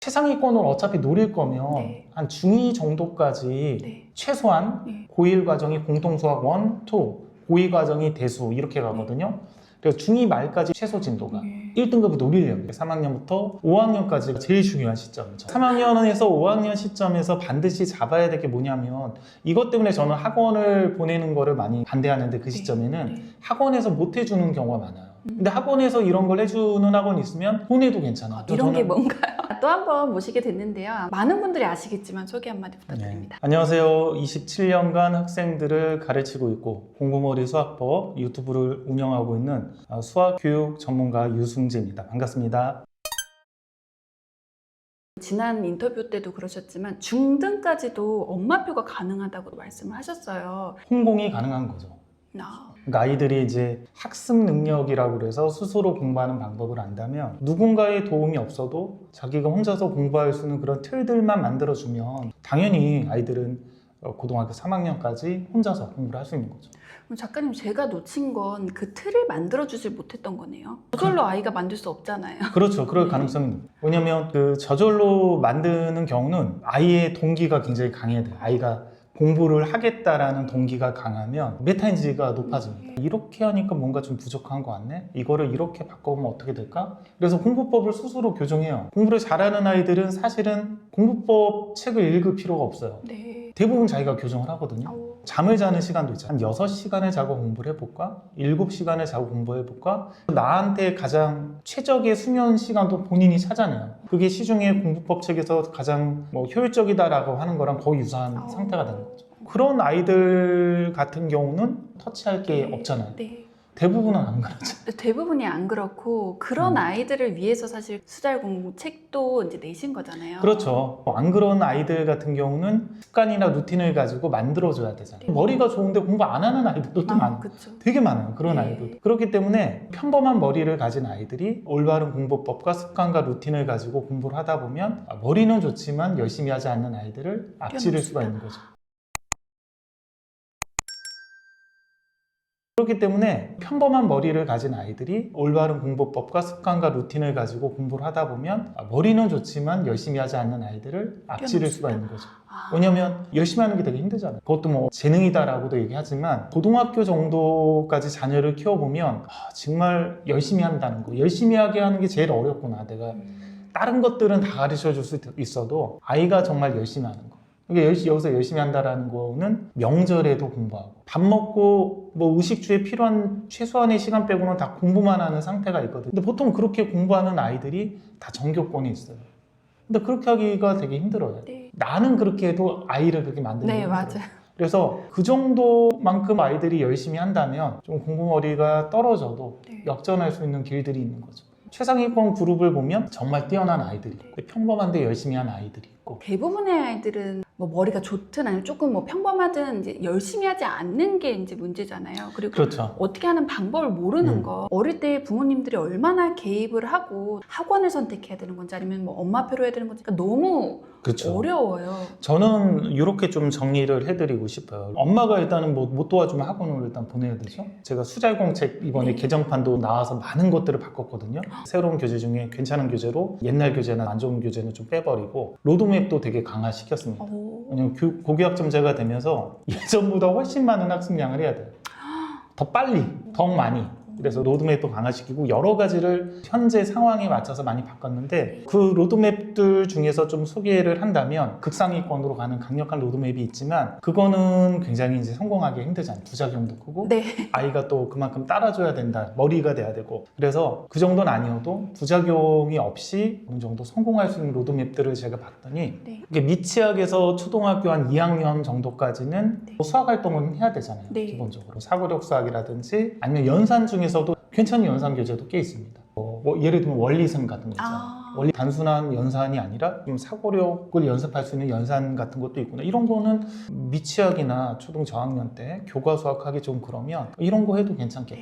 최상위권을 어차피 노릴 거면 네. 한 중2 정도까지 네. 최소한 네. 고1 과정이 공통수학 1, 2, 고2 과정이 대수 이렇게 가거든요. 그래서 중2 말까지 최소 진도가 네. 1등급을 노리려면 3학년부터 5학년까지가 제일 중요한 시점이죠. 3학년에서 5학년 시점에서 반드시 잡아야 될 게 뭐냐면 이것 때문에 저는 학원을 보내는 거를 많이 반대하는데 그 시점에는 네. 학원에서 못 해주는 경우가 많아요. 근데 학원에서 이런 걸 해주는 학원이 있으면 보내도 괜찮아. 이런 게 뭔가요? 또 한 번 모시게 됐는데요. 많은 분들이 아시겠지만 소개 한마디 부탁드립니다. 네. 안녕하세요. 27년간 학생들을 가르치고 있고 공부머리 수학법 유튜브를 운영하고 있는 수학교육 전문가 유승재입니다. 반갑습니다. 지난 인터뷰 때도 그러셨지만 중등까지도 엄마표가 가능하다고 말씀을 하셨어요. 혼공이 가능한 거죠. 그러니까 아이들이 이제 학습 능력이라고 그래서 스스로 공부하는 방법을 안다면 누군가의 도움이 없어도 자기가 혼자서 공부할 수 있는 그런 틀들만 만들어주면 당연히 아이들은 고등학교 3학년까지 혼자서 공부를 할 수 있는 거죠. 그럼 작가님, 제가 놓친 건 그 틀을 만들어주질 못했던 거네요. 저절로 아이가 만들 수 없잖아요. 그렇죠. 그럴 가능성이 높아요. 왜냐하면 그 저절로 만드는 경우는 아이의 동기가 굉장히 강해야 돼요. 아이가 공부를 하겠다라는 동기가 강하면 메타인지가 높아집니다. 이렇게 하니까 뭔가 좀 부족한 것 같네? 이거를 이렇게 바꿔보면 어떻게 될까? 그래서 공부법을 스스로 교정해요. 공부를 잘하는 아이들은 사실은 공부법 책을 읽을 필요가 없어요. 네. 대부분 자기가 교정을 하거든요. 아우. 잠을 자는 시간도 있잖아요. 한 6시간을 자고 공부를 해볼까? 7시간을 자고 공부해볼까? 나한테 가장 최적의 수면 시간도 본인이 찾아내요. 그게 시중에 공부법 책에서 가장 효율적이다라고 하는 거랑 거의 유사한 상태가 되는 거죠. 그런 아이들 같은 경우는 터치할 게 없잖아요. 네. 대부분은 안 그러죠. 대부분이 안 그렇고 그런 아이들을 위해서 사실 수달 공부 책도 이제 내신 거잖아요. 그렇죠. 안 그런 아이들 같은 경우는 습관이나 루틴을 가지고 만들어줘야 되잖아요. 머리가 좋은데 공부 안 하는 아이들도 또 많아요. 그렇죠. 되게 많아요. 그런 네. 아이들. 그렇기 때문에 평범한 머리를 가진 아이들이 올바른 공부법과 습관과 루틴을 가지고 공부를 하다 보면 머리는 좋지만 열심히 하지 않는 아이들을 앞지를 수가 있는 거죠. 그렇기 때문에 평범한 머리를 가진 아이들이 올바른 공부법과 습관과 루틴을 가지고 공부를 하다 보면 머리는 좋지만 열심히 하지 않는 아이들을 앞지를 수가 있는 거죠. 왜냐면 열심히 하는 게 되게 힘들잖아요. 그것도 뭐 재능이다라고도 얘기하지만 고등학교 정도까지 자녀를 키워보면 정말 열심히 한다는 거, 열심히 하게 하는 게 제일 어렵구나. 내가 다른 것들은 다 가르쳐 줄 수 있어도 아이가 정말 열심히 하는 거. 그러니까 여기서 열심히 한다라는 거는 명절에도 공부하고 밥 먹고 뭐 의식주에 필요한 최소한의 시간 빼고는 다 공부만 하는 상태가 있거든요. 근데 보통 그렇게 공부하는 아이들이 다 전교권에 있어요. 근데 그렇게 하기가 되게 힘들어요. 네. 나는 그렇게 해도 아이를 그렇게 만드는 게 네, 힘들어요. 맞아요. 그래서 그 정도만큼 아이들이 열심히 한다면 좀 공부머리가 떨어져도 네. 역전할 수 있는 길들이 있는 거죠. 최상위권 그룹을 보면 정말 뛰어난 아이들이 있고 평범한데 열심히 하는 아이들이 있고 대부분의 아이들은 뭐 머리가 좋든 아니면 조금 뭐 평범하든 이제 열심히 하지 않는 게 이제 문제잖아요. 그리고 그렇죠. 어떻게 하는 방법을 모르는 거. 어릴 때 부모님들이 얼마나 개입을 하고 학원을 선택해야 되는 건지 아니면 뭐 엄마표로 해야 되는 건지 그러니까 너무 그렇죠. 어려워요. 저는 이렇게 좀 정리를 해드리고 싶어요. 엄마가 일단은 뭐 못 도와주면 학원을 일단 보내야 되죠. 제가 수잘공책 이번에 네. 개정판도 나와서 많은 것들을 바꿨거든요. 새로운 교재 중에 괜찮은 교재로 옛날 교재나 안 좋은 교재는 좀 빼버리고 로드맵도 되게 강화시켰습니다. 왜냐면 고교학점제가 되면서 예전보다 훨씬 많은 학습량을 해야 돼요. 더 빨리, 더 많이. 그래서 로드맵도 강화시키고 여러 가지를 현재 상황에 맞춰서 많이 바꿨는데 그 로드맵들 중에서 좀 소개를 한다면 극상위권으로 가는 강력한 로드맵이 있지만 그거는 굉장히 이제 성공하기 힘들잖아요. 부작용도 크고 네. 아이가 또 그만큼 따라줘야 된다. 머리가 돼야 되고 그래서 그 정도는 아니어도 부작용이 없이 어느 정도 성공할 수 있는 로드맵들을 제가 봤더니 네. 이게 미취학에서 초등학교 한 2학년 정도까지는 네. 수학활동은 해야 되잖아요. 네. 기본적으로 사고력 수학이라든지 아니면 연산 중에서도 괜찮은 연산 교재도 꽤 있습니다. 뭐 예를 들면 원리승 같은 거 있잖아요. 원리 단순한 연산이 아니라 좀 사고력을 연습할 수 있는 연산 같은 것도 있구나. 이런 거는 미취학이나 초등 저학년 때 교과 수학하기 좀 그러면 이런 거 해도 괜찮겠다.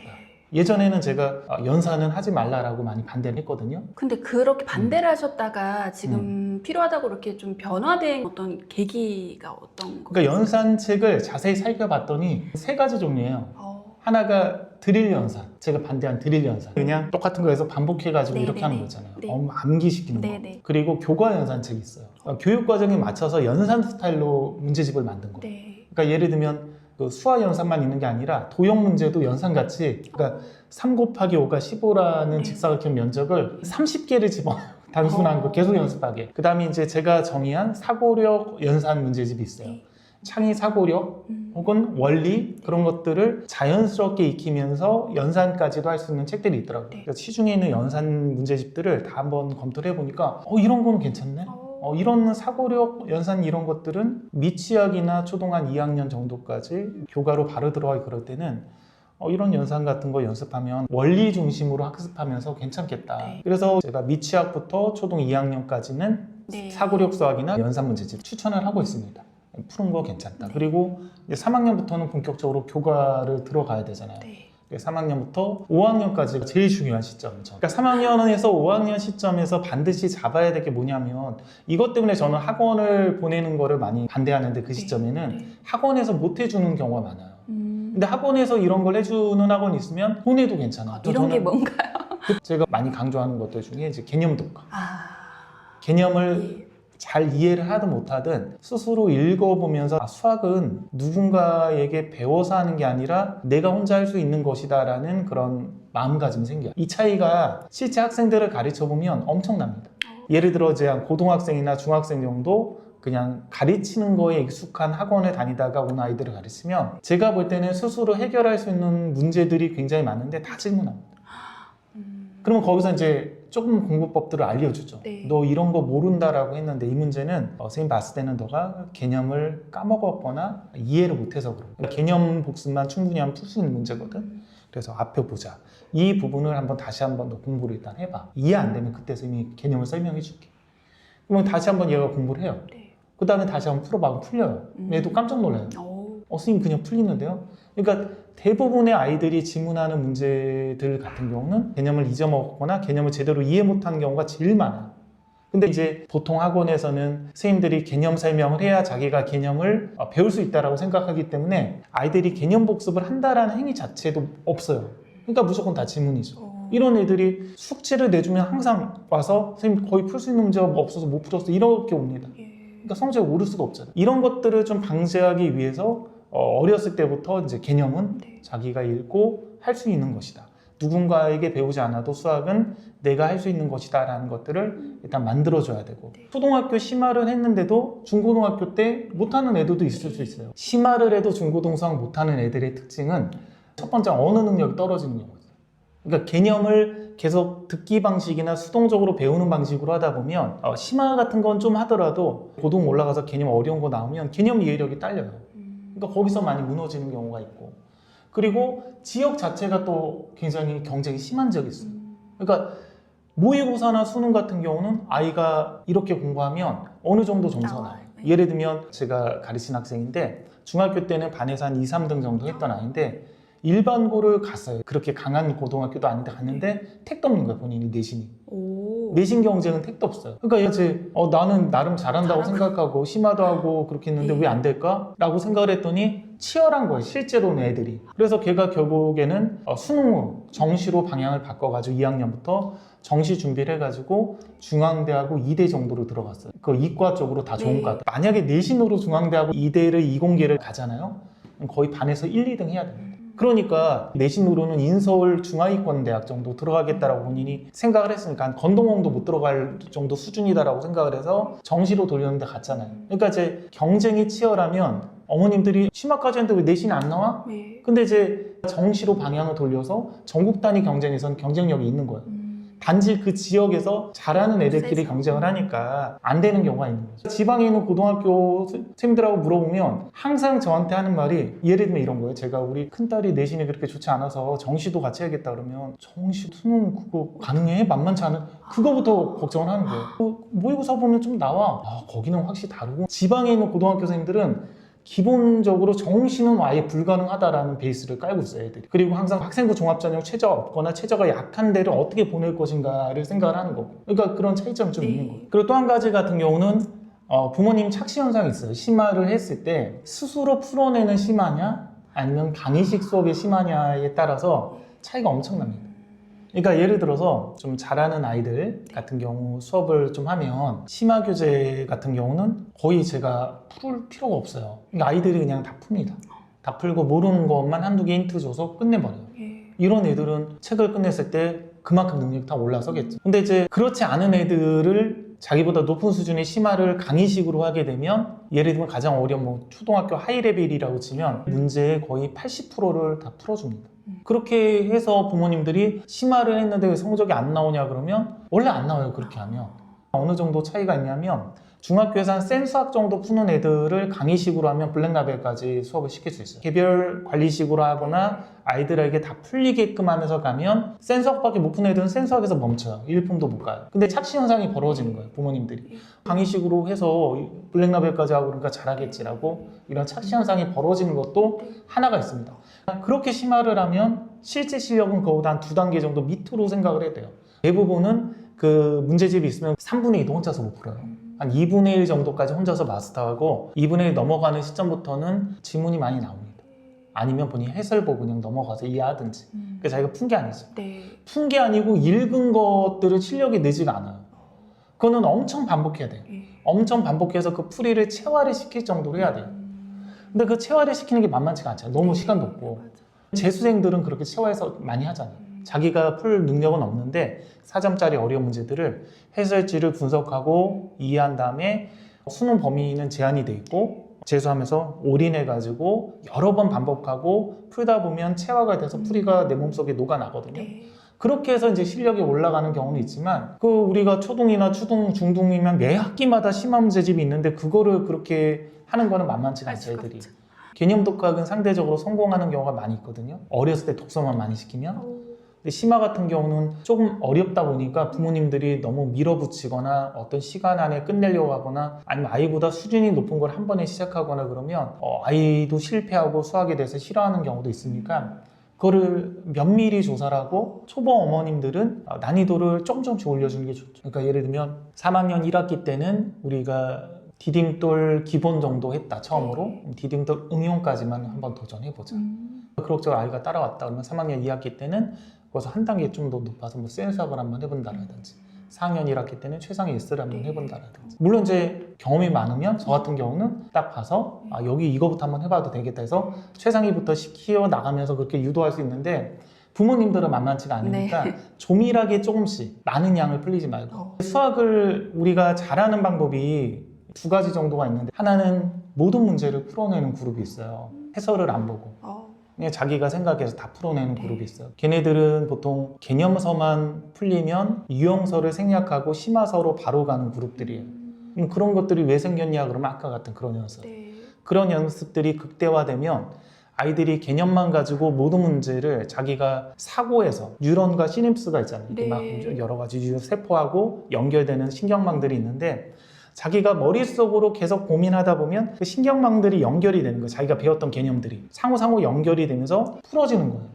예전에는 제가 연산은 하지 말라라고 많이 반대를 했거든요. 근데 그렇게 반대를 하셨다가 지금 필요하다고 이렇게 좀 변화된 어떤 계기가 어떤 거? 그러니까 연산책을 자세히 살펴봤더니 세 가지 종류예요. 하나가 드릴 연산, 제가 반대한 드릴 연산, 그냥 똑같은 거에서 반복해가지고 네, 이렇게 네, 하는 네. 거 있잖아요. 네. 암기시키는 거. 네, 네. 그리고 교과 연산책이 있어요. 교육 과정에 맞춰서 연산 스타일로 문제집을 만든 거. 네. 그러니까 예를 들면 그 수학 연산만 있는 게 아니라 도형 문제도 연산같이, 그러니까 3 곱하기 5가 15라는 네. 직사각형 면적을 30개를 집어넣어요. 단순한 거 계속 연습하게. 그 다음에 이제 제가 정의한 사고력 연산 문제집이 있어요. 네. 창의 사고력 혹은 원리 그런 것들을 자연스럽게 익히면서 연산까지도 할 수 있는 책들이 있더라고요. 네. 그래서 시중에 있는 연산 문제집들을 다 한번 검토를 해보니까 이런 거는 괜찮네. 이런 사고력 연산 이런 것들은 미취학이나 초등한 2학년 정도까지 교과로 바로 들어가기 그럴 때는 이런 연산 같은 거 연습하면 원리 중심으로 학습하면서 괜찮겠다. 네. 그래서 제가 미취학부터 초등 2학년까지는 네. 사고력 수학이나 연산 문제집 추천을 하고 있습니다. 푸는 거 괜찮다. 네. 그리고 이제 3학년부터는 본격적으로 교과를 들어가야 되잖아요. 네. 3학년부터 5학년까지가 제일 중요한 시점이죠. 그러니까 3학년에서 5학년 시점에서 반드시 잡아야 될 게 뭐냐면, 이것 때문에 저는 학원을 보내는 거를 많이 반대하는데, 그 시점에는 네. 학원에서 못 해주는 경우가 많아요. 근데 학원에서 이런 걸 해주는 학원이 있으면 보내도 괜찮아. 이런 게 뭔가요? 제가 많이 강조하는 것들 중에 이제 개념 독학. 개념을 예. 잘 이해를 하든 못하든 스스로 읽어보면서 수학은 누군가에게 배워서 하는 게 아니라 내가 혼자 할 수 있는 것이다 라는 그런 마음가짐이 생겨요. 이 차이가 실제 학생들을 가르쳐보면 엄청납니다. 예를 들어 제가 고등학생이나 중학생 정도 그냥 가르치는 거에 익숙한 학원을 다니다가 온 아이들을 가르치면 제가 볼 때는 스스로 해결할 수 있는 문제들이 굉장히 많은데 다 질문합니다. 그러면 거기서 이제 조금 공부법들을 알려주죠. 네. 너 이런 거 모른다라고 했는데 이 문제는 선생님 봤을 때는 너가 개념을 까먹었거나 이해를 못해서 그래. 개념 복습만 충분히 하면 풀 수 있는 문제거든. 그래서 앞에 보자. 이 부분을 한번 다시 한번 너 공부를 일단 해봐. 이해 안 되면 그때 선생님이 개념을 설명해 줄게. 그러면 다시 한번 얘가 공부를 해요. 네. 그 다음에 다시 한번 풀어봐. 풀려요. 얘도 깜짝 놀라요. 선생님 그냥 풀리는데요? 그러니까 대부분의 아이들이 지문하는 문제들 같은 경우는 개념을 잊어먹거나 개념을 제대로 이해 못하는 경우가 제일 많아요. 근데 이제 보통 학원에서는 선생님들이 개념 설명을 해야 자기가 개념을 배울 수 있다고 생각하기 때문에 아이들이 개념 복습을 한다라는 행위 자체도 없어요. 그러니까 무조건 다 지문이죠. 이런 애들이 숙제를 내주면 항상 와서 선생님 거의 풀 수 있는 문제가 없어서 못 풀었어 이렇게 옵니다. 그러니까 성적이 오를 수가 없잖아요. 이런 것들을 좀 방지하기 위해서 어렸을 때부터 이제 개념은 자기가 읽고 할 수 있는 것이다. 누군가에게 배우지 않아도 수학은 내가 할 수 있는 것이다 라는 것들을 일단 만들어줘야 되고, 초등학교 심화를 했는데도 중고등학교 때 못하는 애들도 있을 수 있어요. 심화를 해도 중고등 수학 못하는 애들의 특징은 첫 번째 언어 능력이 떨어지는 경우죠. 그러니까 개념을 계속 듣기 방식이나 수동적으로 배우는 방식으로 하다 보면 심화 같은 건 좀 하더라도 고등 올라가서 개념 어려운 거 나오면 개념 이해력이 딸려요. 그러니까 거기서 많이 무너지는 경우가 있고, 그리고 지역 자체가 또 굉장히 경쟁이 심한 지역이 있어요. 그러니까 모의고사나 수능 같은 경우는 아이가 이렇게 공부하면 어느 정도 점수가 나와요. 예를 들면 제가 가르친 학생인데 중학교 때는 반에서 한 2, 3등 정도 했던 아이인데 일반고를 갔어요. 그렇게 강한 고등학교도 아닌데 갔는데 택도 없는 거예요. 본인이 내신이. 내신 경쟁은 택도 없어요. 그러니까 이제 나는 나름 잘한다고 생각하고 심화도 하고 그렇게 했는데 왜 안 될까? 라고 생각을 했더니 치열한 거예요. 실제로는 애들이. 그래서 걔가 결국에는 수능 후 정시로 방향을 바꿔가지고 2학년부터 정시 준비를 해가지고 중앙대하고 이대 정도로 들어갔어요. 그 이과 쪽으로 다 좋은 과. 만약에 내신으로 중앙대하고 이대를 이공계를 가잖아요. 그럼 거의 반에서 1, 2등 해야 됩니다. 그러니까 내신으로는 인서울 중하위권대학 정도 들어가겠다라고 본인이 생각을 했으니까 한 건동홍도 못 들어갈 정도 수준이다라고 생각을 해서 정시로 돌렸는데 갔잖아요. 그러니까 이제 경쟁이 치열하면 어머님들이 심화까지 했는데 왜 내신이 안 나와? 근데 이제 정시로 방향을 돌려서 전국 단위 경쟁에서는 경쟁력이 있는 거예요. 단지 그 지역에서 잘하는 애들끼리 경쟁을 하니까 안 되는 경우가 있는 거죠. 지방에 있는 고등학교 선생님들하고 물어보면 항상 저한테 하는 말이, 예를 들면 이런 거예요. 제가 우리 큰딸이 내신이 그렇게 좋지 않아서 정시도 같이 해야겠다 그러면, 정시 수능 그거 가능해? 만만치 않은? 그거부터 걱정을 하는 거예요. 모의고사 보면 좀 나와. 거기는 확실히 다르고, 지방에 있는 고등학교 선생님들은 기본적으로 정시는 아예 불가능하다라는 베이스를 깔고 있어요, 애들이. 그리고 항상 학생부 종합전형 최저가 없거나 최저가 약한 데를 어떻게 보낼 것인가를 생각을 하는 거고. 그러니까 그런 차이점이 좀 있는 거예요. 그리고 또 한 가지 같은 경우는 부모님 착시 현상이 있어요. 심화를 했을 때 스스로 풀어내는 심화냐 아니면 강의식 수업이 심하냐에 따라서 차이가 엄청납니다. 그러니까 예를 들어서 좀 잘하는 아이들 같은 경우 수업을 좀 하면 심화 교재 같은 경우는 거의 제가 풀 필요가 없어요. 그러니까 아이들이 그냥 다 풉니다. 다 풀고 모르는 것만 한두 개 힌트 줘서 끝내버려요. 이런 애들은 책을 끝냈을 때 그만큼 능력이 다 올라서겠죠. 근데 이제 그렇지 않은 애들을 자기보다 높은 수준의 심화를 강의식으로 하게 되면 예를 들면 가장 어려운 뭐 초등학교 하이레벨이라고 치면 문제의 거의 80%를 다 풀어줍니다. 그렇게 해서 부모님들이 심화를 했는데 왜 성적이 안 나오냐 그러면 원래 안 나와요. 그렇게 하면. 어느 정도 차이가 있냐면 중학교에서 한 센수학 정도 푸는 애들을 강의식으로 하면 블랙라벨까지 수업을 시킬 수 있어요. 개별 관리식으로 하거나 아이들에게 다 풀리게끔 하면서 가면 센수학밖에 못 푸는 애들은 센수학에서 멈춰요. 일품도 못 가요. 근데 착시 현상이 벌어지는 거예요. 부모님들이. 강의식으로 해서 블랙라벨까지 하고 그러니까 잘하겠지라고 이런 착시 현상이 벌어지는 것도 하나가 있습니다. 그렇게 심화를 하면 실제 실력은 그보다 한 2단계 정도 밑으로 생각을 해야 돼요. 대부분은 그 문제집이 있으면 3분의 2도 혼자서 못 풀어요. 한 2분의 1 정도까지 혼자서 마스터하고 2분의 1 넘어가는 시점부터는 지문이 많이 나옵니다. 아니면 본인이 해설 보고 그냥 넘어가서 이해하든지. 그러니까 자기가 푼 게 아니죠. 푼 게 아니고 읽은 것들을 실력이 늘지가 않아요. 그거는 엄청 반복해야 돼요. 엄청 반복해서 그 풀이를 체화를 시킬 정도로 해야 돼요. 근데 그 체화를 시키는 게 만만치가 않잖아요. 너무 시간도 없고. 재수생들은 그렇게 체화해서 많이 하잖아요. 자기가 풀 능력은 없는데 4점짜리 어려운 문제들을 해설지를 분석하고 이해한 다음에 수능 범위는 제한이 돼 있고 재수하면서 올인해가지고 여러 번 반복하고 풀다 보면 체화가 돼서 풀이가 내 몸속에 녹아나거든요. 그렇게 해서 이제 실력이 올라가는 경우는 있지만 그 우리가 초등이나 초등, 중등이면 매 학기마다 심화 문제집이 있는데 그거를 그렇게 하는 거는 만만치가 않죠, 애들이. 개념 독학은 상대적으로 성공하는 경우가 많이 있거든요. 어렸을 때 독서만 많이 시키면. 근데 심화 같은 경우는 조금 어렵다 보니까 부모님들이 너무 밀어붙이거나 어떤 시간 안에 끝내려고 하거나 아니면 아이보다 수준이 높은 걸 한 번에 시작하거나 그러면 아이도 실패하고 수학에 대해서 싫어하는 경우도 있으니까 그거를 면밀히 조사를 하고 초보 어머님들은 난이도를 조금씩 올려주는 게 좋죠. 그러니까 예를 들면 3학년 1학기 때는 우리가 디딤돌 기본 정도 했다 처음으로 디딤돌 응용까지만 한번 도전해보자. 그렇게 아이가 따라왔다 그러면 3학년 2학기 때는 거기서 한 단계 좀 더 높아서 뭐 센수학을 한번 해본다라든지 4학년 1학기 때는 최상의 S를 한번 해본다라든지 물론 이제 경험이 많으면 저 같은 경우는 딱 봐서 여기 이거부터 한번 해봐도 되겠다 해서 최상위부터 시켜 나가면서 그렇게 유도할 수 있는데 부모님들은 만만치가 않으니까 조밀하게 조금씩 많은 양을 풀리지 말고 수학을 우리가 잘하는 방법이 2가지 정도가 있는데 하나는 모든 문제를 풀어내는 그룹이 있어요. 해설을 안 보고 그냥 자기가 생각해서 다 풀어내는 그룹이 있어요. 걔네들은 보통 개념서만 풀리면 유형서를 생략하고 심화서로 바로 가는 그룹들이에요. 그런 것들이 왜 생겼냐 그러면 아까 같은 그런 연습. 그런 연습들이 극대화되면 아이들이 개념만 가지고 모든 문제를 자기가 사고에서 뉴런과 시냅스가 있잖아요. 이렇게 막 여러 가지 세포하고 연결되는 신경망들이 있는데 자기가 머릿속으로 계속 고민하다 보면 그 신경망들이 연결이 되는 거예요. 자기가 배웠던 개념들이 상호 연결이 되면서 풀어지는 거예요.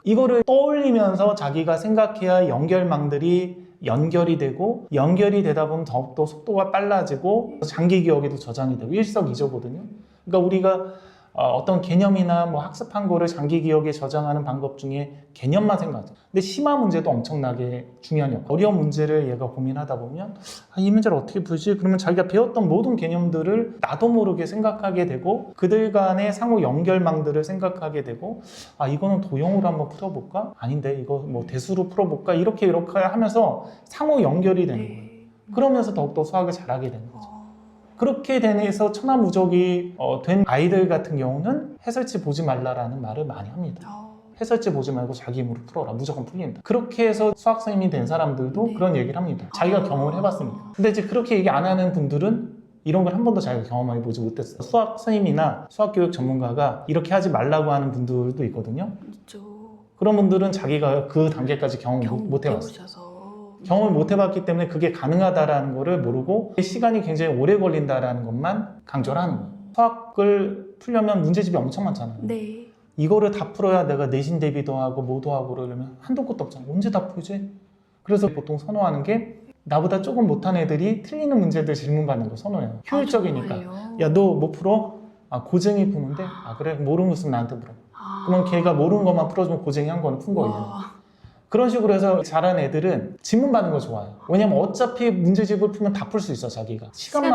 이거를 떠올리면서 자기가 생각해야 연결망들이 연결이 되고 연결이 되다 보면 더욱더 속도가 빨라지고 장기 기억에도 저장이 되고 일석이조거든요. 그러니까 우리가 어떤 개념이나 뭐 학습한 거를 장기 기억에 저장하는 방법 중에 개념만 생각하죠. 근데 심화 문제도 엄청나게 중요한 역할. 어려운 문제를 얘가 고민하다 보면 이 문제를 어떻게 풀지? 그러면 자기가 배웠던 모든 개념들을 나도 모르게 생각하게 되고 그들 간의 상호 연결망들을 생각하게 되고 이거는 도형으로 한번 풀어볼까? 아닌데 이거 뭐 대수로 풀어볼까? 이렇게 하면서 상호 연결이 되는 거예요. 그러면서 더욱더 수학을 잘하게 되는 거죠. 그렇게 돼서 천하무적이 된 아이들 같은 경우는 해설지 보지 말라라는 말을 많이 합니다. 해설지 보지 말고 자기 힘으로 풀어라. 무조건 풀린다. 그렇게 해서 수학 선생님이 된 사람들도 그런 얘기를 합니다. 자기가 경험을 해봤으니까. 근데 이제 그렇게 얘기 안 하는 분들은 이런 걸 한 번도 자기가 경험해 보지 못했어요. 수학 선생님이나 수학교육 전문가가 이렇게 하지 말라고 하는 분들도 있거든요. 그런 분들은 자기가 그 단계까지 경험 못 해봤어요. 경험을 못 해봤기 때문에 그게 가능하다라는 거를 모르고 시간이 굉장히 오래 걸린다라는 것만 강조를 하는 거예요. 수학을 풀려면 문제집이 엄청 많잖아요. 이거를 다 풀어야 내가 내신 대비도 하고 뭐도 하고 그러려면 한도 끝도 없잖아. 언제 다 풀지? 그래서 보통 선호하는 게 나보다 조금 못한 애들이 틀리는 문제들 질문 받는 거 선호해요. 효율적이니까. 야, 너 뭐 풀어? 고쟁이 푸는데 그래 모르는 거 있으면 나한테 물어. 아. 그러면 걔가 모르는 것만 풀어주면 고쟁이 한 거는 푼 거예요. 와. 그런 식으로 해서 잘하는 애들은 질문 받는 거 좋아해요. 왜냐면 어차피 문제집을 풀면 다 풀 수 있어 자기가. 시간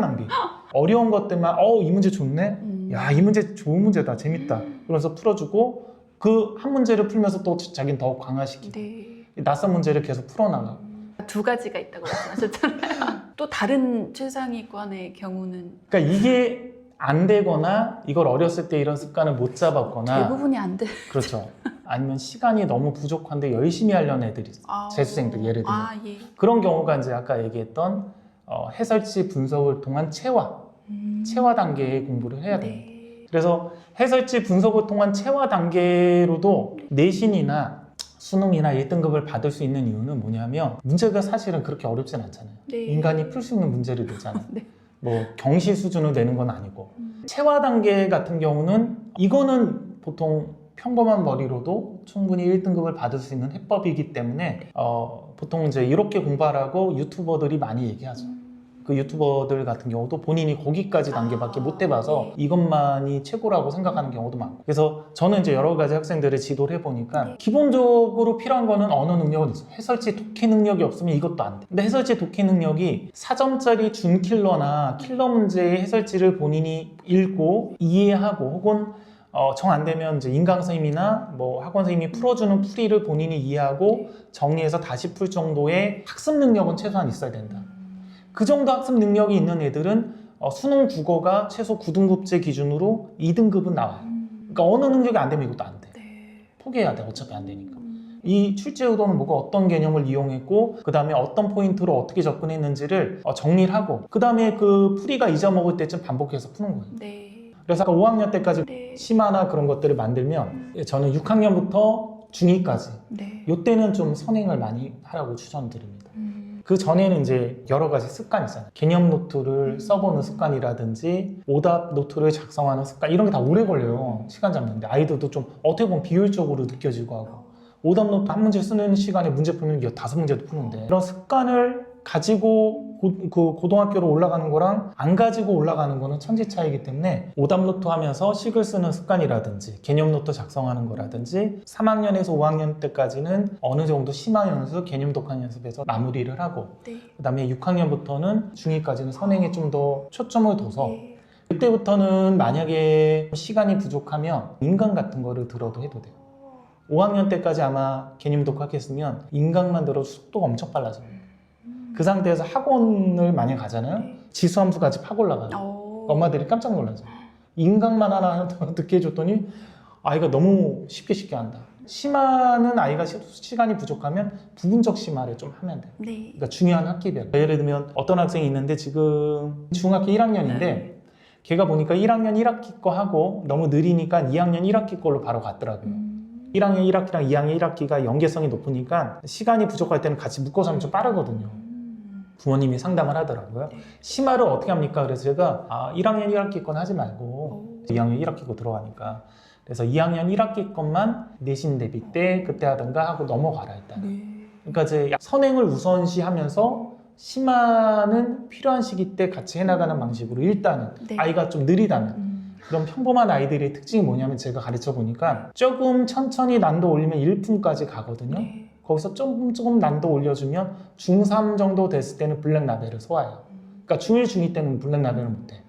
낭비. 어려운 것들만 이 문제 좋네. 야, 이 문제 좋은 문제다. 재밌다. 그래서 풀어주고 그 한 문제를 풀면서 또 자기는 더욱 강화시키고 네. 낯선 문제를 계속 풀어나가고. 두 가지가 있다고 말씀하셨잖아요. 또 다른 최상위권의 경우는 그러니까 이게 안 되거나 이걸 어렸을 때 이런 습관을 못 잡았거나 대부분이 안 돼. 그렇죠. 아니면 시간이 너무 부족한데 열심히 하려는 애들이 있어요. 재수생들 예를 들면. 예. 그런 경우가 이제 아까 얘기했던 해설지 분석을 통한 체화 단계의 공부를 해야 됩니다. 네. 그래서 해설지 분석을 통한 체화 단계로도 내신이나 수능이나 1등급을 받을 수 있는 이유는 뭐냐면 문제가 사실은 그렇게 어렵진 않잖아요. 네. 인간이 풀 수 있는 문제를 내잖아요. 네. 뭐 경시 수준으로 내는 건 아니고 체화 단계 같은 경우는 이거는 보통 평범한 머리로도 충분히 1등급을 받을 수 있는 해법이기 때문에 보통 이제 이렇게 공부하라고 유튜버들이 많이 얘기하죠. 그 유튜버들 같은 경우도 본인이 거기까지 단계밖에 못 해봐서 이것만이 최고라고 생각하는 경우도 많고. 그래서 저는 이제 여러 가지 학생들을 지도를 해보니까 기본적으로 필요한 거는 언어 능력은 있어요. 해설지 독해 능력이 없으면 이것도 안 돼. 근데 해설지 독해 능력이 4점짜리 준킬러나 킬러 문제의 해설지를 본인이 읽고 이해하고 혹은 정 안 되면 이제 인강 선생님이나 뭐 학원 선생님이 풀어주는 풀이를 본인이 이해하고 정리해서 다시 풀 정도의 학습 능력은 최소한 있어야 된다. 그 정도 학습 능력이 있는 애들은 수능 국어가 최소 9등급제 기준으로 2등급은 나와요. 그러니까 언어 능력이 안 되면 이것도 안 돼. 포기해야 돼. 어차피 안 되니까. 이 출제 의도는 뭐가 어떤 개념을 이용했고 그 다음에 어떤 포인트로 어떻게 접근했는지를 정리를 하고 그 다음에 그 풀이가 잊어먹을 때쯤 반복해서 푸는 거예요. 네. 그래서 아까 5학년 때까지 네. 심화나 그런 것들을 만들면 저는 6학년부터 중2까지 네. 이때는 좀 선행을 많이 하라고 추천드립니다. 그 전에는 이제 여러 가지 습관이 있잖아요. 개념 노트를 써보는 습관이라든지 오답 노트를 작성하는 습관 이런 게 다 오래 걸려요. 시간 잡는데 아이들도 좀 어떻게 보면 비효율적으로 느껴지고 하고 오답 노트 한 문제 쓰는 시간에 문제 풀면 5문제도 푸는데 그런 습관을 가지고 그 고등학교로 올라가는 거랑 안 가지고 올라가는 거는 천지 차이기 때문에 오답 노트 하면서 식을 쓰는 습관이라든지 개념 노트 작성하는 거라든지 3학년에서 5학년 때까지는 어느 정도 심화 연습, 개념 독학 연습에서 마무리를 하고 네. 그 다음에 6학년부터는 중2까지는 선행에 좀 더 초점을 둬서 네. 그때부터는 만약에 시간이 부족하면 인강 같은 거를 들어도 해도 돼요. 5학년 때까지 아마 개념 독학했으면 인강만 들어도 속도가 엄청 빨라져요. 그 상태에서 학원을 만약 가잖아요. 지수함수까지 팍 올라가요. 엄마들이 깜짝 놀라죠. 인강만 하나 듣게 해줬더니 아이가 너무 쉽게 한다. 심화는 아이가 시간이 부족하면 부분적 심화를 좀 하면 돼요. 네. 그러니까 중요한 학기별. 예를 들면 어떤 학생이 있는데 지금 중학교 1학년인데 걔가 보니까 1학년 1학기 거 하고 너무 느리니까 2학년 1학기 걸로 바로 갔더라고요. 1학년 1학기랑 2학년 1학기가 연계성이 높으니까 시간이 부족할 때는 같이 묶어서 하면 좀 빠르거든요. 부모님이 상담을 하더라고요. 심화를 어떻게 합니까? 그래서 제가 1학년 1학기 건 하지 말고 2학년 1학기 거 들어가니까 그래서 2학년 1학기 것만 내신 대비 때 그때 하든가 하고 넘어가라 일단. 그러니까 이제 선행을 우선시 하면서 심화는 필요한 시기 때 같이 해나가는 방식으로 일단은 아이가 좀 느리다면 그럼 평범한 아이들의 특징이 뭐냐면 제가 가르쳐 보니까 조금 천천히 난도 올리면 1분까지 가거든요. 거기서 조금 난도 올려주면 중3 정도 됐을 때는 블랙라벨을 소화해요. 그러니까 중1, 중2 때는 블랙라벨을 못해.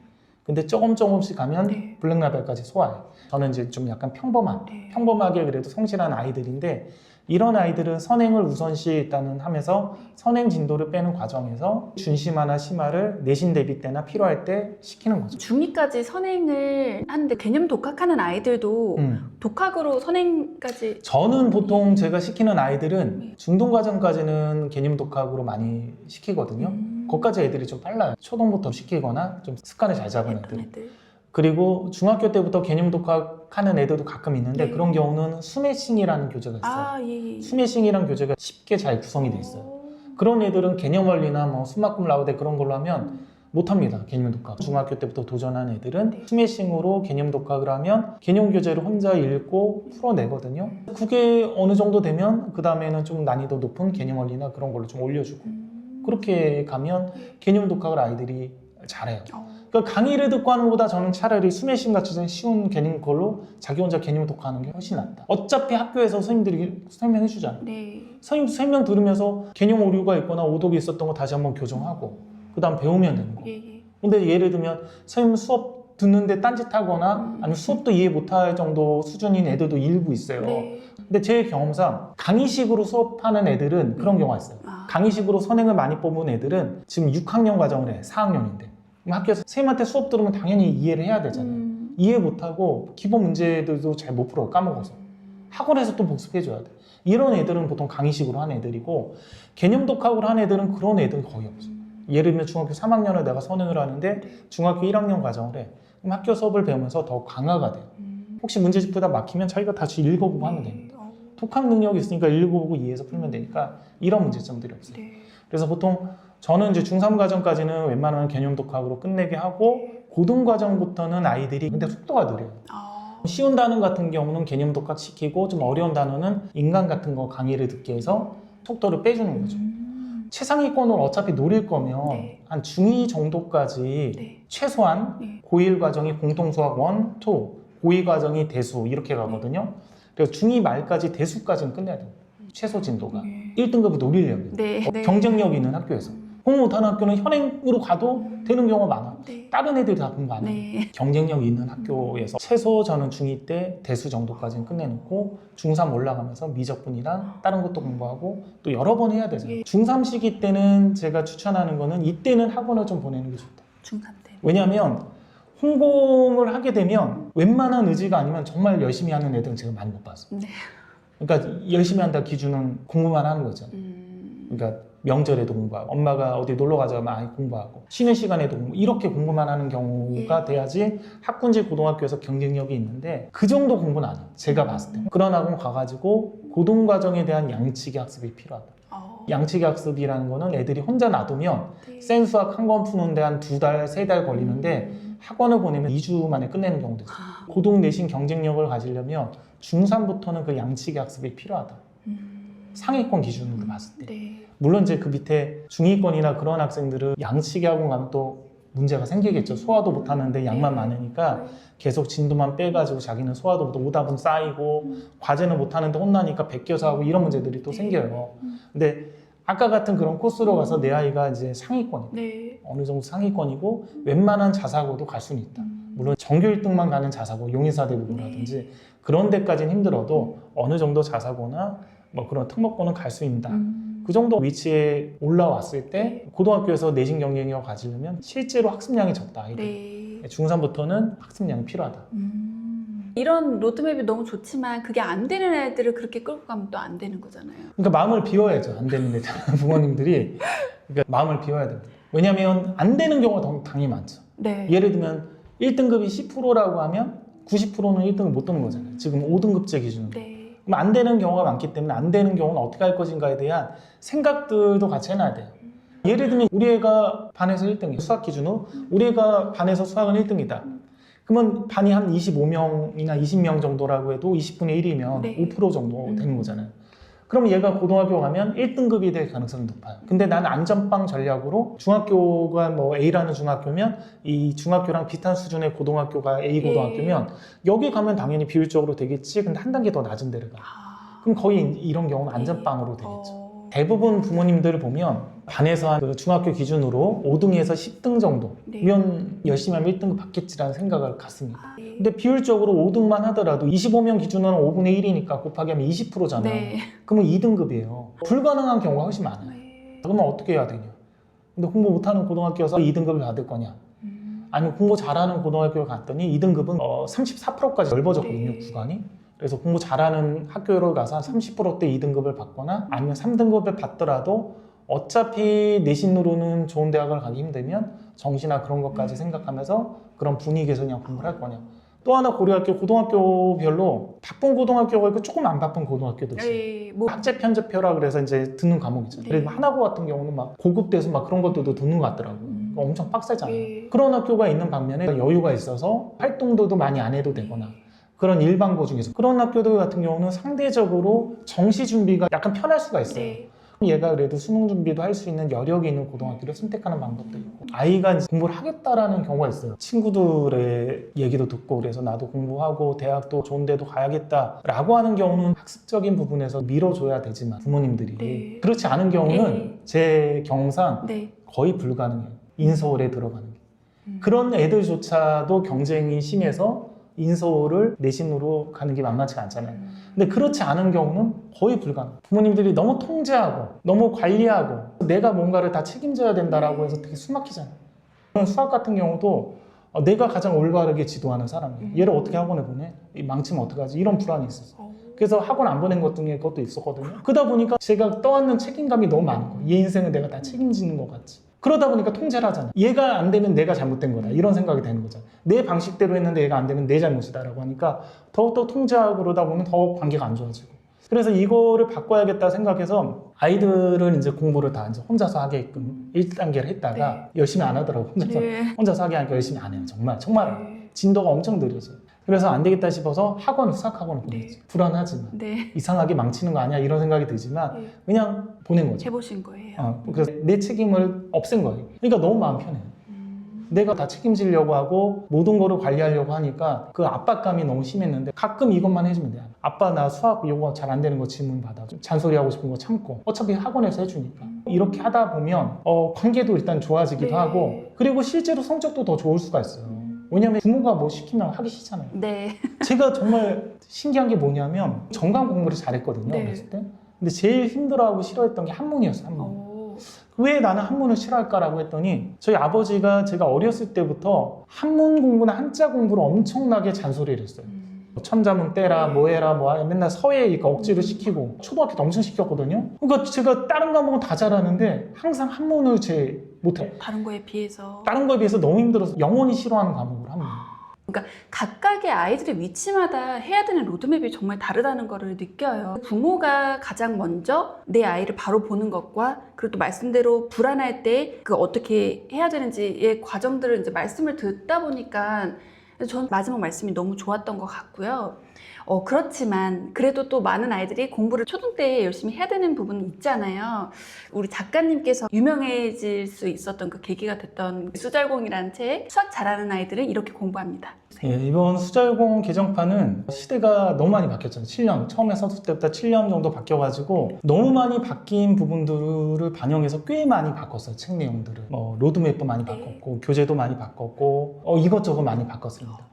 근데 조금씩 가면 블랙라벨까지 소화해요. 저는 이제 좀 약간 평범하게 그래도 성실한 아이들인데 이런 아이들은 선행을 우선시 일단은 하면서 선행 진도를 빼는 과정에서 준심화나 심화를 내신 대비 때나 필요할 때 시키는 거죠. 중2까지 선행을 하는데 개념 독학하는 아이들도 독학으로 선행까지 저는 보통 제가 시키는 아이들은 중등 과정까지는 개념 독학으로 많이 시키거든요. 거기까지 애들이 좀 빨라요. 초등부터 시키거나 좀 습관을 잘 잡은 애들. 그리고 중학교 때부터 개념 독학하는 애들도 가끔 있는데 그런 경우는 스매싱이라는 교재가 있어요. 스매싱이라는 교재가 쉽게 잘 구성이 돼 있어요. 그런 애들은 개념 원리나 뭐 수막금 라우데 그런 걸로 하면 못합니다. 개념 독학. 중학교 때부터 도전한 애들은 스매싱으로 개념 독학을 하면 개념 교재를 혼자 읽고 풀어내거든요. 그게 어느 정도 되면 그 다음에는 좀 난이도 높은 개념 원리나 그런 걸로 좀 올려주고 그렇게 가면 개념 독학을 아이들이 잘해요. 그러니까 강의를 듣고 하는 것보다 저는 차라리 수매심 같이 쉬운 개념 걸로 자기 혼자 개념 독학하는 게 훨씬 낫다. 어차피 학교에서 선생님들이 설명해 주잖아요. 네. 선생님 설명 들으면서 개념 오류가 있거나 오독이 있었던 거 다시 한번 교정하고 그 다음 배우면 되는 거. 예. 근데 예를 들면 선생님 수업 듣는데 딴짓하거나 아니면 수업도 이해 못할 정도 수준인 애들도 일부 있어요. 네. 근데 제 경험상 강의식으로 수업하는 애들은 그런 경우가 있어요. 강의식으로 선행을 많이 뽑은 애들은 지금 6학년 과정을 해. 4학년인데. 그럼 학교에서 선생님한테 수업 들으면 당연히 이해를 해야 되잖아요. 이해 못하고 기본 문제들도 잘 못 풀어 까먹어서. 학원에서 또 복습해줘야 돼. 이런 애들은 보통 강의식으로 한 애들이고 개념 독학으로 한 애들은 그런 애들은 거의 없어. 예를 들면 중학교 3학년을 내가 선행을 하는데 중학교 1학년 과정을 해. 그럼 학교 수업을 배우면서 더 강화가 돼요. 혹시 문제집 풀다 막히면 자기가 다시 읽어보고 하면 됩니다. 독학 능력이 있으니까 읽어보고 이해해서 풀면 되니까 이런 문제점들이 없어요. 네. 그래서 보통 저는 이제 중3 과정까지는 웬만하면 개념 독학으로 끝내게 하고 고등 과정부터는 아이들이 근데 속도가 느려요. 쉬운 단어 같은 경우는 개념 독학 시키고 좀 어려운 단어는 인간 같은 거 강의를 듣게 해서 속도를 빼주는 거죠. 최상위권을 어차피 노릴 거면 네. 한 중2 정도까지 네. 최소한 네. 고1 과정이 공통수학 1, 2, 고2 과정이 대수 이렇게 가거든요. 그래서 중2 말까지 대수까지는 끝내야 돼요. 최소 진도가. 1등급을 노리려면. 네. 네. 경쟁력 있는 학교에서. 공부 못하는 학교는 현행으로 가도 되는 경우가 많아. 네. 다른 애들이 다 공부 안 해요. 네. 경쟁력 있는 학교에서 최소 저는 중2 때 대수 정도까지는 끝내놓고 중3 올라가면서 미적분이랑 다른 것도 공부하고 또 여러 번 해야 되잖아요. 예. 중3 시기 때는 제가 추천하는 거는 이때는 학원을 좀 보내는 게 좋다. 중3 때. 왜냐하면 홍콩을 하게 되면 웬만한 의지가 아니면 정말 열심히 하는 애들은 제가 많이 못 봤어요. 네. 그러니까 열심히 한다 기준은 공부만 하는 거잖아요. 그러니까 명절에도 공부하고 엄마가 어디 놀러 가자 하면 아이 공부하고 쉬는 시간에도 공부 이렇게 공부만 하는 경우가 돼야지 학군지 고등학교에서 경쟁력이 있는데 그 정도 공부는 안 해요. 제가 봤을 때. 그런 학원 가가지고 고등과정에 대한 양치기 학습이 필요하다. 양치기 학습이라는 거는 애들이 혼자 놔두면 네. 센수학 한 권 푸는데 한 2달, 3달 걸리는데 학원을 보내면 2주 만에 끝내는 경우도 있어요. 고등 내신 경쟁력을 가지려면 중3부터는 그 양치기 학습이 필요하다. 상위권 기준으로 봤을 때. 네. 물론 이제 그 밑에 중위권이나 그런 학생들은 양치기 학원 가면 또 문제가 생기겠죠. 소화도 못하는데 양만 많으니까 계속 진도만 빼가지고 자기는 소화도 못하고 오답은 쌓이고 과제는 못하는데 혼나니까 베껴서 하고 이런 문제들이 또 생겨요. 근데 아까 같은 그런 코스로 가서 내 아이가 이제 상위권이고 네. 어느 정도 상위권이고 웬만한 자사고도 갈 수는 있다. 물론 전교 1등만 가는 자사고 용인사대부고라든지 그런 데까지는 힘들어도 어느 정도 자사고나 뭐 그런 특목고는 갈 수 있다. 그 정도 위치에 올라왔을 때 고등학교에서 내신 경쟁력을 가지려면 실제로 학습량이 적다. 아이들. 네. 중3부터는 학습량이 필요하다. 이런 로드맵이 너무 좋지만 그게 안 되는 애들을 그렇게 끌고 가면 또 안 되는 거잖아요. 그러니까 마음을 비워야죠. 안 되는 애들. 부모님들이 그러니까 마음을 비워야 됩니다. 왜냐하면 안 되는 경우가 당연히 많죠. 네. 예를 들면 1등급이 10%라고 하면 90%는 1등을 못 듣는 거잖아요. 지금 5등급제 기준으로. 네. 그럼 안 되는 경우가 많기 때문에 안 되는 경우는 어떻게 할 것인가에 대한 생각들도 같이 해놔야 돼요. 예를 들면 우리 애가 반에서 1등이에요. 수학 기준으로 우리 애가 반에서 수학은 1등이다. 그러면 반이 한 25명이나 20명 정도라고 해도 20분의 1이면 네. 5% 정도 되는 거잖아요. 그럼 얘가 고등학교 가면 1등급이 될 가능성이 높아요. 근데 나는 안전빵 전략으로 중학교가 뭐 A라는 중학교면 이 중학교랑 비슷한 수준의 고등학교가 A 고등학교면 여기 가면 당연히 비율적으로 되겠지. 근데 한 단계 더 낮은 데를 가. 그럼 거의 이런 경우는 안전빵으로 되겠죠. 대부분 부모님들을 보면 반에서 한 그 중학교 기준으로 5등에서 10등 정도면 열심히 하면 1등급 받겠지라는 생각을 갖습니다. 근데 비율적으로 5등만 하더라도 25명 기준으로는 5분의 1이니까 곱하기 하면 20%잖아요. 네. 그러면 2등급이에요. 불가능한 경우가 훨씬 많아요. 그러면 어떻게 해야 되냐? 근데 공부 못하는 고등학교에서 2등급을 받을 거냐? 아니면 공부 잘하는 고등학교를 갔더니 2등급은 34%까지 넓어졌거든요, 구간이. 그래서 공부 잘하는 학교로 가서 한 30%대 2등급을 받거나 아니면 3등급을 받더라도 어차피 내신으로는 좋은 대학을 가기 힘들면 정시나 그런 것까지 생각하면서 그런 분위기에서 그냥 공부를 할 거냐. 또 하나 고려할게 고등학교별로 바쁜 고등학교가 있고 조금 안 바쁜 고등학교도 있어요. 네. 뭐 학제 편집표라 그래서 이제 듣는 과목이 있잖아요. 그리고 하나고 같은 경우는 막 고급돼서 막 그런 것들도 듣는 것 같더라고요. 엄청 빡세잖아요. 그런 학교가 있는 반면에 여유가 있어서 활동도도 많이 안 해도 되거나 그런 일반고 중에서 그런 학교들 같은 경우는 상대적으로 정시 준비가 약간 편할 수가 있어요. 얘가 그래도 수능 준비도 할 수 있는 여력이 있는 고등학교를 선택하는 방법도 있고, 아이가 이제 공부를 하겠다라는 경우가 있어요. 친구들의 얘기도 듣고 그래서 나도 공부하고 대학도 좋은 데도 가야겠다라고 하는 경우는 학습적인 부분에서 밀어줘야 되지만 부모님들이 네. 그렇지 않은 경우는 네. 제 경우상 네. 거의 불가능해요. 인서울에 들어가는 게. 음. 그런 애들조차도 경쟁이 심해서 인서울을 내신으로 가는 게 만만치가 않잖아요. 근데 그렇지 않은 경우는 거의 불가능. 부모님들이 너무 통제하고 너무 관리하고 내가 뭔가를 다 책임져야 된다라고 해서 되게 숨막히잖아요. 수학 같은 경우도 내가 가장 올바르게 지도하는 사람이에요. 얘를 어떻게 학원에 보내? 망치면 어떡하지? 이런 불안이 있었어요. 그래서 학원 안 보낸 것 중에 그것도 있었거든요. 그러다 보니까 제가 떠안는 책임감이 너무 많은 거예요. 얘 인생은 내가 다 책임지는 것 같지. 그러다 보니까 통제를 하잖아. 얘가 안 되면 내가 잘못된 거다. 이런 생각이 되는 거잖아. 내 방식대로 했는데 얘가 안 되면 내 잘못이다라고 하니까 더욱더 통제하고 그러다 보면 더 관계가 안 좋아지고. 그래서 이거를 바꿔야겠다 생각해서 아이들은 이제 공부를 다 이제 혼자서 하게끔 1단계를 했다가 열심히 안 하더라고. 혼자서 하게 하니까 열심히 안 해요. 정말 안 해요. 진도가 엄청 느려져요. 그래서 안 되겠다 싶어서 수학학원을 보냈지. 불안하지만 이상하게 망치는 거 아니야 이런 생각이 들지만 그냥 보낸 거죠. 해보신 거예요. 그래서 내 책임을 없앤 거예요. 그러니까 너무 마음 편해요. 내가 다 책임지려고 하고 모든 거를 관리하려고 하니까 그 압박감이 너무 심했는데 가끔 이것만 해주면 돼요. 아빠 나 수학 이거 잘 안 되는 거 질문 받아. 좀 잔소리하고 싶은 거 참고. 어차피 학원에서 해주니까. 이렇게 하다 보면 관계도 일단 좋아지기도 하고 그리고 실제로 성적도 더 좋을 수가 있어요. 왜냐면 부모가 뭐 시키면 하기 싫잖아요. 제가 정말 신기한 게 뭐냐면 정강 공부를 잘했거든요. 어렸을 때. 근데 제일 힘들어하고 싫어했던 게 한문이었어요. 한문. 왜 나는 한문을 싫어할까라고 했더니 저희 아버지가 제가 어렸을 때부터 한문 공부나 한자 공부를 엄청나게 잔소리를 했어요. 천자문 떼라 뭐 해라 뭐 해. 맨날 서예니까 억지로 시키고 초등학교 때 엄청 시켰거든요. 그러니까 제가 다른 과목은 다 잘하는데 항상 한문을 제 못해요. 다른 거에 비해서 너무 힘들어서 영원히 싫어하는 과목을 한문. 그러니까 각각의 아이들의 위치마다 해야 되는 로드맵이 정말 다르다는 거를 느껴요. 부모가 가장 먼저 내 아이를 바로 보는 것과 그리고 또 말씀대로 불안할 때 그 어떻게 해야 되는지의 과정들을 이제 말씀을 듣다 보니까 전 마지막 말씀이 너무 좋았던 것 같고요. 그렇지만 그래도 또 많은 아이들이 공부를 초등 때 열심히 해야 되는 부분이 있잖아요. 우리 작가님께서 유명해질 수 있었던 그 계기가 됐던 수잘공이라는 책, 수학 잘하는 아이들은 이렇게 공부합니다. 예, 이번 수잘공 개정판은 시대가 너무 많이 바뀌었잖아요. 7년, 처음에 썼을 때부터 7년 정도 바뀌어가지고 너무 많이 바뀐 부분들을 반영해서 꽤 많이 바꿨어요. 책 내용들을. 로드맵도 많이 바꿨고 교재도 많이 바꿨고 이것저것 많이 바꿨습니다.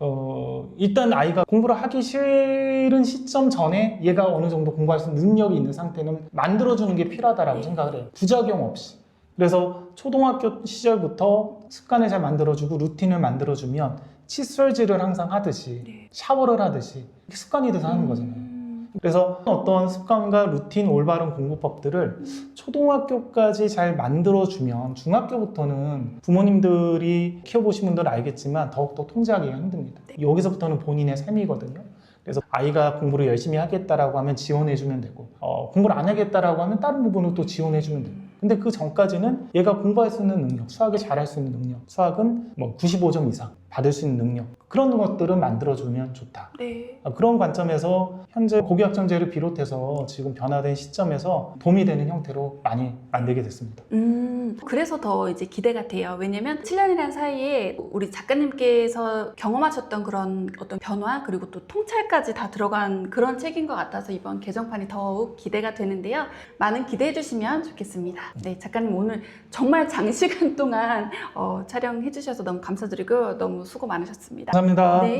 일단 아이가 공부를 하기 싫은 시점 전에 얘가 어느 정도 공부할 수 있는 능력이 있는 상태는 만들어주는 게 필요하다고 생각을 해요. 부작용 없이. 그래서 초등학교 시절부터 습관을 잘 만들어주고 루틴을 만들어주면 칫솔질을 항상 하듯이 샤워를 하듯이 습관이 돼서 하는 거잖아요. 그래서 어떤 습관과 루틴, 올바른 공부법들을 초등학교까지 잘 만들어주면 중학교부터는 부모님들이 키워보신 분들은 알겠지만 더욱더 통제하기가 힘듭니다. 여기서부터는 본인의 삶이거든요. 그래서 아이가 공부를 열심히 하겠다라고 하면 지원해주면 되고 공부를 안 하겠다라고 하면 다른 부분을 또 지원해주면 돼요. 근데 그 전까지는 얘가 공부할 수 있는 능력, 수학을 잘할 수 있는 능력, 수학은 뭐 95점 이상 받을 수 있는 능력 그런 것들은 만들어주면 좋다. 그런 관점에서 현재 고교학점제를 비롯해서 지금 변화된 시점에서 도움이 되는 형태로 많이 만들게 됐습니다. 그래서 더 이제 기대가 돼요. 왜냐면 7년이라는 사이에 우리 작가님께서 경험하셨던 그런 어떤 변화 그리고 또 통찰까지 다 들어간 그런 책인 것 같아서 이번 개정판이 더욱 기대가 되는데요. 많은 기대해 주시면 좋겠습니다. 네, 작가님 오늘 정말 장시간 동안 촬영해 주셔서 너무 감사드리고 너무 수고 많으셨습니다. 감사합니다. 네.